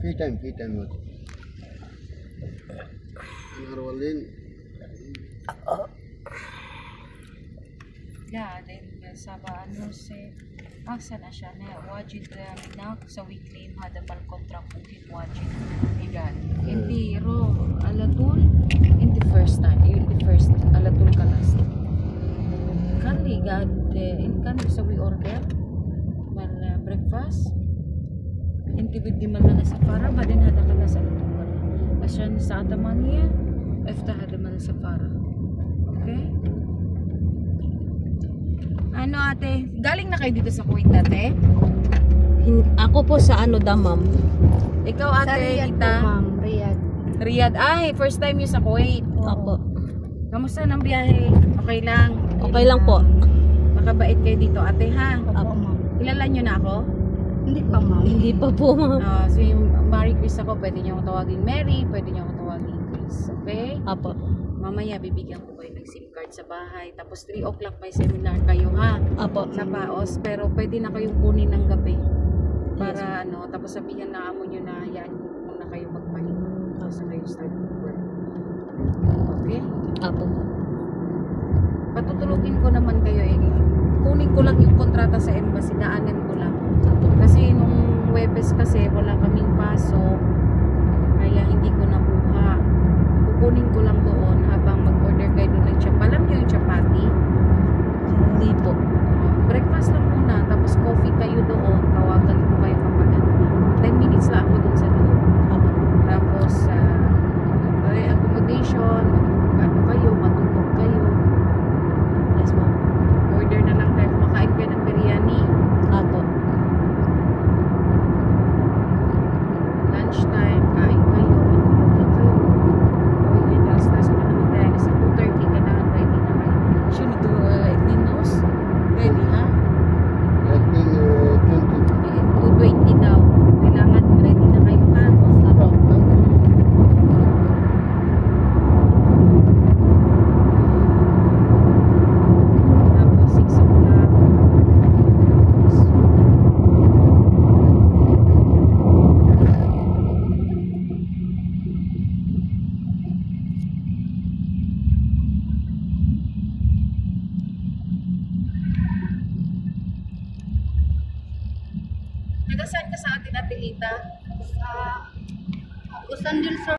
في تايم وقت نهار ولين Yeah, then ano أحسن عشان واجد هناك سوي كليم هذا بالكونتراكت ممكن واجد إيجاد انتي رو على طول انتي first time انتي first على طول كلاست كان لي قاعد إن كان بسوي أوردر من بريكفاست انتي بدي من لنا سفارة بعدين هذا خلاص على طول عشان الساعة 8 افتح هذا من السفارة اوكي Ano ate? Galing na kayo dito sa Kuwait ate? Ako po sa Damam. Ikaw ate, Riyadh Ita? po, ma'am. Riyadh. Riyadh. Ay, first time you sa Kuwait. Opo. Kamusta ng biyahe? Okay lang? Okay lang po. Makabait kayo dito ate ha? Opo, ma'am. Kilala nyo na ako? Hindi pa, ma'am. Hindi pa po, ma'am. So yung Mary Chris ako, pwede nyo akong tawagin Mary, pwede nyo akong tawagin Chris. Okay? Opo. Mamaya bibigyan ko kayo ng SIM card sa bahay. Tapos 3 o'clock may seminar kayo ha? Opo. Sa Paos, pero pwede na kayong kunin ng gabi para tapos sabihan na amo nyo na yan muna kayo magpahinga tapos na kayo start work. Okay? Opo. Patutulugin ko naman kayo kunin ko lang yung kontrata sa embassy, daanan ko lang Opo. kasi nung Webes kasi wala kaming pasok kaya hindi ko nakuha. Kukunin ko lang doon habang mag-order kayo doon ng chapati. Alam nyo yung chapati? Hindi po. Breakfast lang muna, tapos coffee kayo doon, tawagan ko kayo kapag 10 minutes lang ako doon sa loob. Tapos accommodation, kayo, matulog kayo. Yes, ma'am. Order na lang kayo, kumakain kayo ng biryani. Opo. Lunchtime, kain kayo, matulog na kayo. Okay, stress pa naman tayo. Sa 2:30 ka na, ready na kayo. Should we do lightning nose? Ready, ha? لكن 2:20 daw. Kailangan ready na kayo, ha? Tapos 6 o'clock. Taga saan ka sa atin, Ate Lita? Usan din, sir.